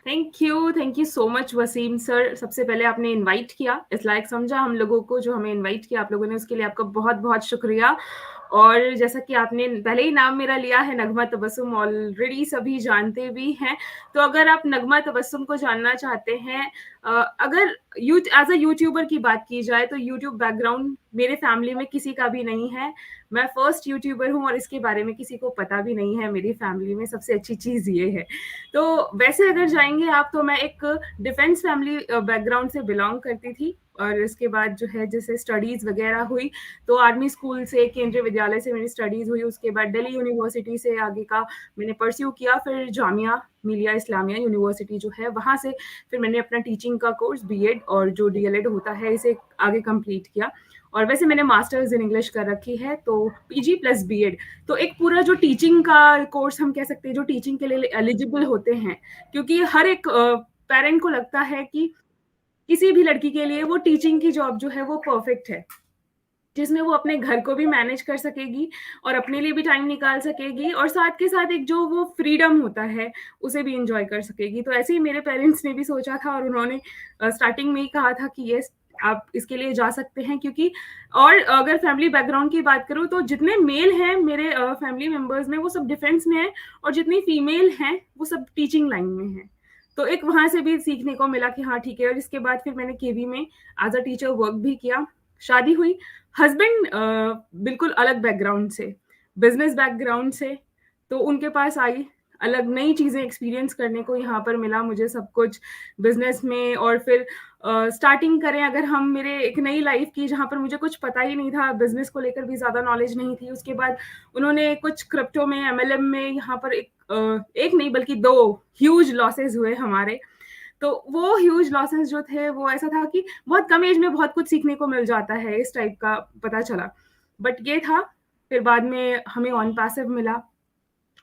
Thank you so much Wasim sir. सबसे पहले आपने इनवाइट किया, इस लायक समझा हम लोगों को, जो हमें इनवाइट किया आप लोगों ने, उसके लिए आपका बहुत बहुत शुक्रिया। और जैसा कि आपने पहले ही नाम मेरा लिया है, नगमा तबस्सुम, ऑलरेडी सभी जानते भी हैं। तो अगर आप नगमा तबस्सुम को जानना चाहते हैं, अगर एज अ यूट्यूबर की बात की जाए तो यूट्यूब बैकग्राउंड मेरे फैमिली में किसी का भी नहीं है। मैं फर्स्ट यूट्यूबर हूँ और इसके बारे में किसी को पता भी नहीं है मेरी फैमिली में। सबसे अच्छी चीज़ ये है। तो वैसे अगर जाएंगे आप, तो मैं एक डिफेंस फैमिली बैकग्राउंड से बिलोंग करती थी। और इसके बाद जो है, जैसे स्टडीज वगैरह हुई, तो आर्मी स्कूल से, केंद्रीय विद्यालय से मेरी स्टडीज हुई। उसके बाद दिल्ली यूनिवर्सिटी से आगे का मैंने परस्यू किया। फिर जामिया मिलिया इस्लामिया यूनिवर्सिटी जो है, वहाँ से फिर मैंने अपना टीचिंग का कोर्स बीएड और जो डीएलएड होता है, इसे आगे कंप्लीट किया। और वैसे मैंने मास्टर्स इन इंग्लिश कर रखी है, तो पीजी प्लस बीएड। तो एक पूरा जो टीचिंग का कोर्स हम कह सकते हैं, जो टीचिंग के लिए एलिजिबल होते हैं, क्योंकि हर एक पेरेंट को लगता है कि किसी भी लड़की के लिए वो टीचिंग की जॉब जो है वो परफेक्ट है, जिसमें वो अपने घर को भी मैनेज कर सकेगी और अपने लिए भी टाइम निकाल सकेगी, और साथ के साथ एक जो वो फ्रीडम होता है उसे भी इंजॉय कर सकेगी। तो ऐसे ही मेरे पेरेंट्स ने भी सोचा था, और उन्होंने स्टार्टिंग में ही कहा था कि ये आप इसके लिए जा सकते हैं। क्योंकि और अगर फैमिली बैकग्राउंड की बात करूँ, तो जितने मेल हैं मेरे फैमिली मेंबर्स में, वो सब डिफेंस में है, और जितनी फीमेल हैं वो सब टीचिंग लाइन में है। तो एक वहां से भी सीखने को मिला कि हाँ ठीक है। और इसके बाद फिर मैंने केवी में एज अ टीचर वर्क भी किया। शादी हुई। हस्बैंड बिल्कुल अलग बैकग्राउंड से, बिजनेस बैकग्राउंड से, तो उनके पास आई, अलग नई चीजें एक्सपीरियंस करने को यहाँ पर मिला मुझे सब कुछ बिजनेस में। और फिर स्टार्टिंग करें अगर हम मेरे एक नई लाइफ की, जहाँ पर मुझे कुछ पता ही नहीं था, बिजनेस को लेकर भी ज्यादा नॉलेज नहीं थी। उसके बाद उन्होंने कुछ क्रिप्टो में, एमएलएम में, यहाँ पर एक नहीं बल्कि 2 ह्यूज लॉसेस हुए हमारे। तो वो ह्यूज लॉसेस जो थे, वो ऐसा था कि बहुत कम एज में बहुत कुछ सीखने को मिल जाता है, इस टाइप का पता चला। बट ये था। फिर बाद में हमें ऑन पैसिव मिला।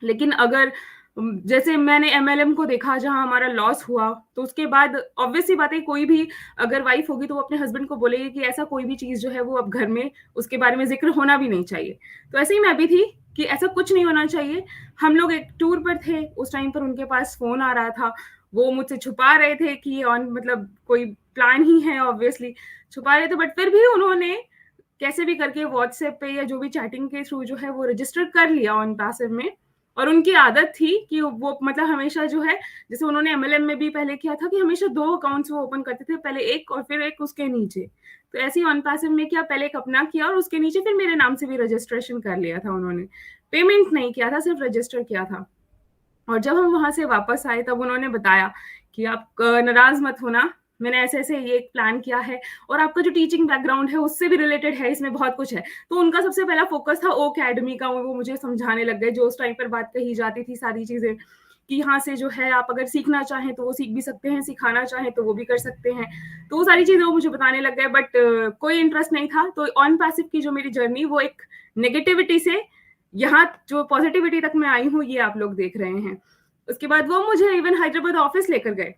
लेकिन अगर जैसे मैंने एमएलएम को देखा जहां हमारा लॉस हुआ, तो उसके बाद ऑब्वियस सी बात है, कोई भी अगर वाइफ होगी तो वो अपने हस्बैंड को बोलेगी कि ऐसा कोई भी चीज जो है वो अब घर में उसके बारे में जिक्र होना भी नहीं चाहिए। तो ऐसे ही मैं भी थी कि ऐसा कुछ नहीं होना चाहिए। हम लोग एक टूर पर थे, उस टाइम पर उनके पास फोन आ रहा था। वो मुझसे छुपा रहे थे कि ऑन मतलब कोई प्लान ही है, ऑब्वियसली छुपा रहे थे। बट फिर भी उन्होंने कैसे भी करके व्हाट्सएप पे या जो भी चैटिंग के थ्रू जो है वो रजिस्टर कर लिया ऑन पैसिव में। और उनकी आदत थी कि वो मतलब हमेशा जो है, जैसे उन्होंने एमएलएम में भी पहले किया था, कि हमेशा 2 अकाउंट्स वो ओपन करते थे, पहले एक और फिर एक उसके नीचे। तो ऐसे ही ऑन पैसिव में किया, पहले एक अपना किया और उसके नीचे फिर मेरे नाम से भी रजिस्ट्रेशन कर लिया था उन्होंने। पेमेंट नहीं किया था, सिर्फ रजिस्टर किया था। और जब हम वहां से वापस आए, तब उन्होंने बताया कि आप नाराज मत होना, मैंने ऐसे ऐसे ये एक प्लान किया है, और आपका जो टीचिंग बैकग्राउंड है उससे भी रिलेटेड है, इसमें बहुत कुछ है। तो उनका सबसे पहला फोकस था ओ अकेडमी का। वो मुझे समझाने लग गए, जो उस टाइम पर बात कही जाती थी सारी चीजें, कि यहाँ से जो है आप अगर सीखना चाहें तो वो सीख भी सकते हैं, सिखाना चाहें तो वो भी कर सकते हैं। तो वो सारी चीजें वो मुझे बताने लग गए। बट कोई इंटरेस्ट नहीं था। तो ऑन पैसिव की जो मेरी जर्नी, वो एक नेगेटिविटी से यहाँ जो पॉजिटिविटी तक मैं आई हूँ, ये आप लोग देख रहे हैं। उसके बाद वो मुझे इवन हैदराबाद ऑफिस लेकर गए,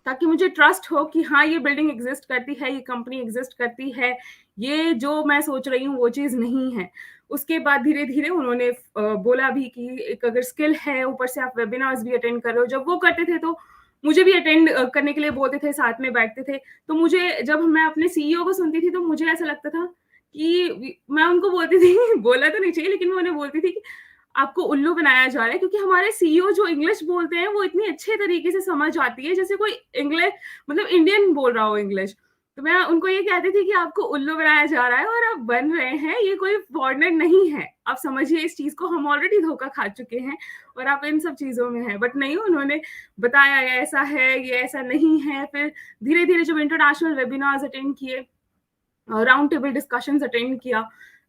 ताकि मुझे ट्रस्ट हो कि हाँ, ये बिल्डिंग एग्जिस्ट करती है, ये कंपनी एग्जिस्ट करती है, ये जो मैं सोच रही हूँ वो चीज नहीं है। उसके बाद धीरे धीरे उन्होंने बोला भी कि एक अगर स्किल है, ऊपर से आप वेबिनार्स भी अटेंड कर रहे हो। जब वो करते थे तो मुझे भी अटेंड करने के लिए बोलते थे, साथ में बैठते थे। तो मुझे, जब मैं अपने सीईओ को सुनती थी, तो मुझे ऐसा लगता था कि मैं उनको बोलती थी बोला तो नहीं चाहिए, लेकिन मैं उन्हें बोलती थी कि आपको उल्लू बनाया जा रहा है, क्योंकि हमारे सीईओ जो इंग्लिश बोलते हैं वो इतनी अच्छे तरीके से समझ आती है, जैसे कोई इंग्लिश मतलब इंडियन बोल रहा हो इंग्लिश। तो मैं उनको ये कहती थी कि आपको उल्लू बनाया जा रहा है और आप बन रहे हैं, ये कोई फॉरेनर नहीं है, आप समझिए इस चीज को, हम ऑलरेडी धोखा खा चुके हैं और आप इन सब चीजों में हैं। बट नहीं, उन्होंने बताया ये ऐसा है, ये ऐसा नहीं है। फिर धीरे धीरे जब इंटरनेशनल वेबिनार्स अटेंड किए, राउंड टेबल डिस्कशंस अटेंड किया,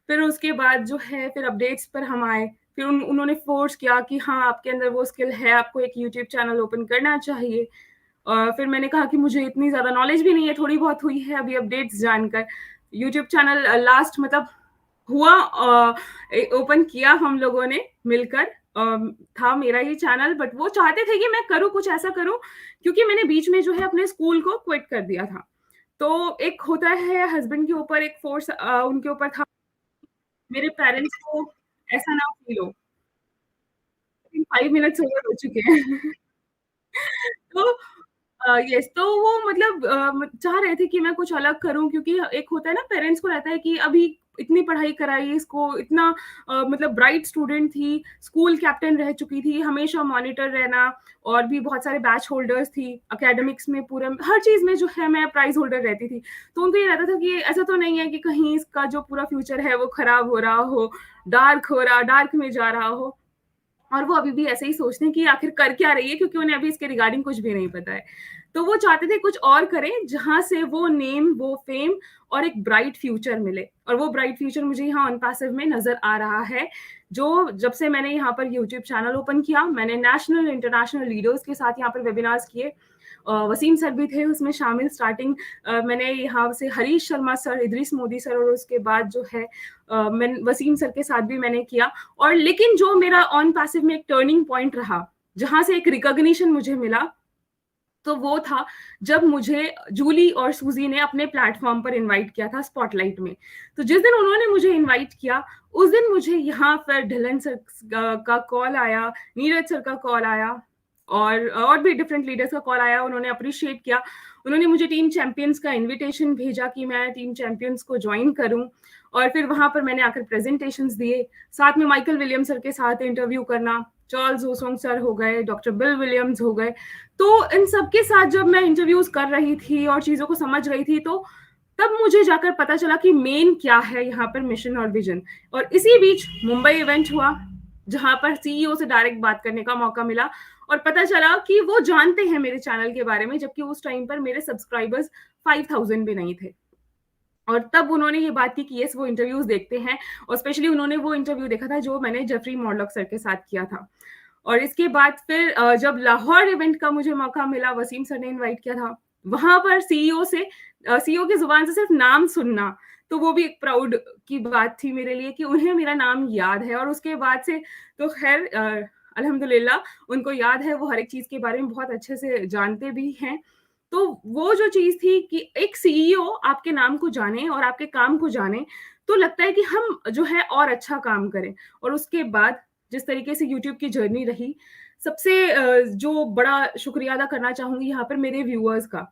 फिर उसके बाद जो है फिर अपडेट्स पर हम आए। फिर उन्होंने फोर्स किया कि हाँ, आपके अंदर वो स्किल है, आपको एक यूट्यूब चैनल ओपन करना चाहिए। फिर मैंने कहा कि मुझे इतनी ज्यादा नॉलेज भी नहीं है, थोड़ी बहुत हुई है अभी अपडेट्स जानकर। यूट्यूब चैनल लास्ट मतलब हुआ, ओपन किया हम लोगों ने मिलकर। था मेरा ही चैनल, बट वो चाहते थे कि मैं करूँ, कुछ ऐसा करूँ, क्योंकि मैंने बीच में जो है अपने स्कूल को क्विट कर दिया था। तो एक होता है हस्बैंड के ऊपर एक फोर्स उनके ऊपर था, मेरे पेरेंट्स को ऐसा ना फील हो। 5 मिनट्स ओवर हो चुके हैं। तो यस, तो वो मतलब चाह रहे थे कि मैं कुछ अलग करूँ, क्योंकि एक होता है ना, पेरेंट्स को रहता है कि अभी इतनी पढ़ाई कराई इसको, इतना मतलब ब्राइट स्टूडेंट थी, स्कूल कैप्टन रह चुकी थी, हमेशा मॉनिटर रहना, और भी बहुत सारे बैच होल्डर्स थी, एकेडमिक्स में पूरे हर चीज़ में जो है मैं प्राइज़ होल्डर रहती थी। तो उनको ये रहता था कि ऐसा तो नहीं है कि कहीं इसका जो पूरा फ्यूचर है वो खराब हो रहा हो, डार्क में जा रहा हो। और वो अभी भी ऐसे ही सोचते हैं कि आखिर कर क्या रही है, क्योंकि उन्हें अभी इसके रिगार्डिंग कुछ भी नहीं पता है। तो वो चाहते थे कुछ और करें, जहाँ से वो नेम, वो फेम और एक ब्राइट फ्यूचर मिले, और वो ब्राइट फ्यूचर मुझे यहाँ ऑन पैसिव में नज़र आ रहा है। जो जब से मैंने यहाँ पर यूट्यूब चैनल ओपन किया, मैंने नेशनल, इंटरनेशनल लीडर्स के साथ यहाँ पर वेबिनार्स किए। वसीम सर भी थे उसमें शामिल स्टार्टिंग। मैंने यहाँ से हरीश शर्मा सर, इदरीस मोदी सर, और उसके बाद जो है मैं वसीम सर के साथ भी मैंने किया। और लेकिन जो मेरा ऑन पैसिव में एक टर्निंग पॉइंट रहा, जहाँ से एक रिकॉग्निशन मुझे मिला, तो वो था जब मुझे जूली और सूजी ने अपने प्लेटफॉर्म पर इनवाइट किया था स्पॉटलाइट में। तो जिस दिन उन्होंने मुझे इनवाइट किया, उस दिन मुझे यहाँ पर ढिलन सर का कॉल आया, नीरज सर का कॉल आया, और भी डिफरेंट लीडर्स का कॉल आया। उन्होंने अप्रिशिएट किया। उन्होंने मुझे टीम चैंपियंस का इनविटेशन भेजा कि मैं टीम चैंपियंस को ज्वाइन करूं, और फिर वहां पर मैंने आकर प्रेजेंटेशंस दिए। साथ में माइकल विलियम्स सर के साथ इंटरव्यू करना, चार्ल्स ओसोंग सर हो गए, डॉक्टर बिल विलियम्स हो गए। तो इन सबके साथ जब मैं इंटरव्यूज कर रही थी और चीजों को समझ रही थी, तो तब मुझे जाकर पता चला कि मेन क्या है यहाँ पर, मिशन और विजन। और इसी बीच मुंबई इवेंट हुआ, जहां पर सीईओ से डायरेक्ट बात करने का मौका मिला, और पता चला कि वो जानते हैं मेरे चैनल के बारे में, जबकि उस टाइम पर मेरे सब्सक्राइबर्स 5000 भी नहीं थे। और तब उन्होंने ये बात की कि यस, वो इंटरव्यूज देखते हैं, और स्पेशली उन्होंने वो इंटरव्यू देखा था जो मैंने जेफरी मॉर्लॉक सर के साथ किया था। और इसके बाद फिर जब लाहौर इवेंट का मुझे मौका मिला, वसीम सर ने इनवाइट किया था, वहां पर सीईओ की जुबान से सिर्फ नाम सुनना, तो वो भी एक प्राउड की बात थी मेरे लिए कि उन्हें मेरा नाम याद है। और उसके बाद से तो खैर अल्हम्दुलिल्लाह उनको याद है, वो हर एक चीज के बारे में बहुत अच्छे से जानते भी हैं। तो वो जो चीज थी कि एक सीईओ आपके नाम को जाने और आपके काम को जाने, तो लगता है कि हम जो है और अच्छा काम करें। और उसके बाद जिस तरीके से यूट्यूब की जर्नी रही, सबसे जो बड़ा शुक्रिया अदा करना चाहूंगी यहाँ पर मेरे व्यूअर्स का,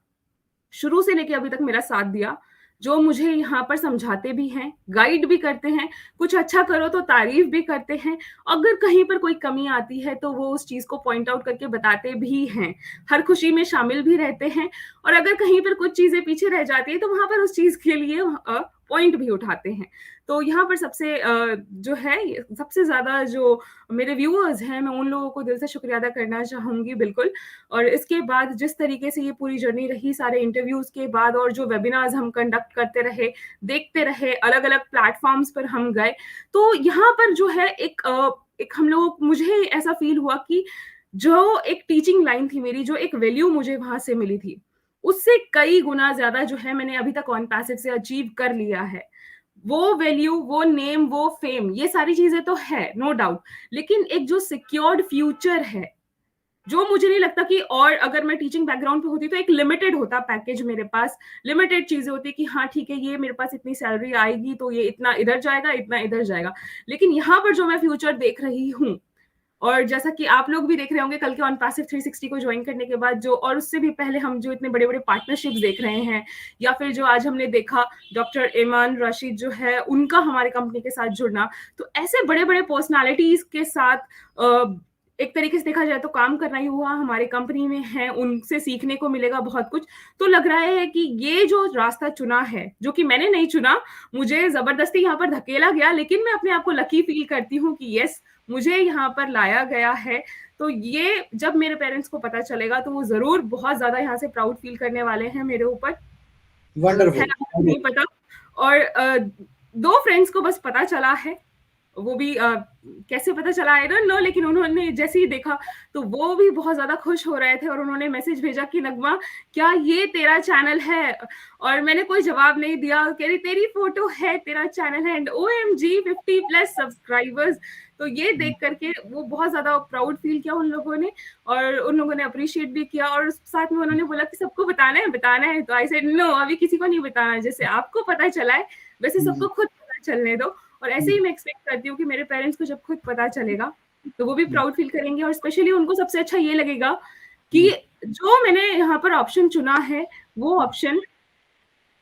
शुरू से लेके अभी तक मेरा साथ दिया, जो मुझे यहाँ पर समझाते भी हैं, गाइड भी करते हैं, कुछ अच्छा करो तो तारीफ भी करते हैं, अगर कहीं पर कोई कमी आती है तो वो उस चीज को पॉइंट आउट करके बताते भी हैं, हर खुशी में शामिल भी रहते हैं, और अगर कहीं पर कुछ चीजें पीछे रह जाती है तो वहां पर उस चीज के लिए पॉइंट भी उठाते हैं। तो यहाँ पर सबसे जो है, सबसे ज्यादा जो मेरे व्यूअर्स हैं, मैं उन लोगों को दिल से शुक्रिया अदा करना चाहूंगी बिल्कुल। और इसके बाद जिस तरीके से ये पूरी जर्नी रही, सारे इंटरव्यूज के बाद, और जो वेबिनार्स हम कंडक्ट करते रहे, देखते रहे, अलग अलग प्लेटफॉर्म्स पर हम गए, तो यहाँ पर जो है एक हम लोग, मुझे ऐसा फील हुआ कि जो एक टीचिंग लाइन थी मेरी, जो एक वैल्यू मुझे वहां से मिली थी, उससे कई गुना ज्यादा जो है मैंने अभी तक ऑन पैसिव से अचीव कर लिया है। वो वैल्यू, वो नेम, वो फेम, ये सारी चीजें तो है नो डाउट, लेकिन एक जो सिक्योर्ड फ्यूचर है, जो मुझे नहीं लगता कि, और अगर मैं टीचिंग बैकग्राउंड पे होती तो एक लिमिटेड होता पैकेज मेरे पास, लिमिटेड चीजें होती कि हाँ ठीक है, ये मेरे पास इतनी सैलरी आएगी तो ये इतना इधर जाएगा, इतना इधर जाएगा। लेकिन यहाँ पर जो मैं फ्यूचर देख रही हूँ, और जैसा कि आप लोग भी देख रहे होंगे कल के ऑन पैसिव 360 को ज्वाइन करने के बाद, जो और उससे भी पहले हम जो इतने बड़े बड़े पार्टनरशिप्स देख रहे हैं, या फिर जो आज हमने देखा डॉक्टर ईमान रशीद जो है उनका हमारे कंपनी के साथ जुड़ना, तो ऐसे बड़े बड़े पर्सनालिटीज के साथ एक तरीके से देखा जाए तो काम करना ही हुआ, हमारे कंपनी में है, उनसे सीखने को मिलेगा बहुत कुछ। तो लग रहा है कि ये जो रास्ता चुना है, जो कि मैंने नहीं चुना, मुझे जबरदस्ती यहाँ पर धकेला गया, लेकिन मैं अपने आप को लकी फील करती हूँ कि यस, मुझे यहाँ पर लाया गया है। तो ये जब मेरे पेरेंट्स को पता चलेगा तो वो जरूर बहुत ज्यादा यहाँ से प्राउड फील करने वाले हैं मेरे ऊपर। वंडरफुल। नहीं पता। और दो फ्रेंड्स को बस पता चला है, वो भी कैसे पता चला आई डोंट नो, लेकिन उन्होंने जैसे ही देखा तो वो भी बहुत ज्यादा खुश हो रहे थे, और उन्होंने मैसेज भेजा कि नगमा क्या ये तेरा चैनल है? और मैंने कोई जवाब नहीं दिया, कह रही तेरी फोटो है, तेरा चैनल है, एंड OMG 50+ सब्सक्राइबर्स। तो ये देख करके वो बहुत ज्यादा प्राउड फील किया उन लोगों ने, और उन लोगों ने अप्रिशिएट भी किया, और साथ में उन्होंने बोला कि सबको बताना है, बताना है। तो आई सेड नो, अभी किसी को नहीं बताना, जैसे आपको पता चला है वैसे सबको खुद पता चलने दो। और ऐसे ही मैं एक्सपेक्ट करती हूँ कि मेरे पेरेंट्स को जब खुद पता चलेगा तो वो भी प्राउड फील करेंगे, और स्पेशली उनको सबसे अच्छा ये लगेगा कि जो मैंने यहाँ पर ऑप्शन चुना है, वो ऑप्शन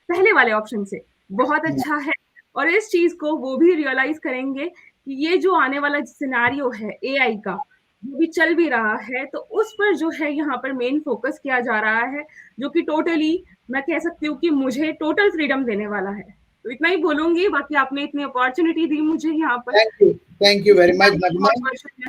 पहले वाले ऑप्शन से बहुत अच्छा है और इस चीज़ को वो भी रियलाइज़ करेंगे कि ये जो आने वाला सिनेरियो है एआई का, जो भी चल भी रहा है, तो उस पर जो है यहाँ पर मेन फ़ोकस किया जा रहा है, जो कि टोटली मैं कह सकती हूँ कि मुझे टोटल फ्रीडम देने वाला है। तो इतना ही बोलूँगी, बाकी आपने इतनी अपॉर्च्युनिटी दी मुझे यहाँ पर। थैंक यू वेरी इसके मच लिए नगमा। बहुत-बहुत शुक्रिया।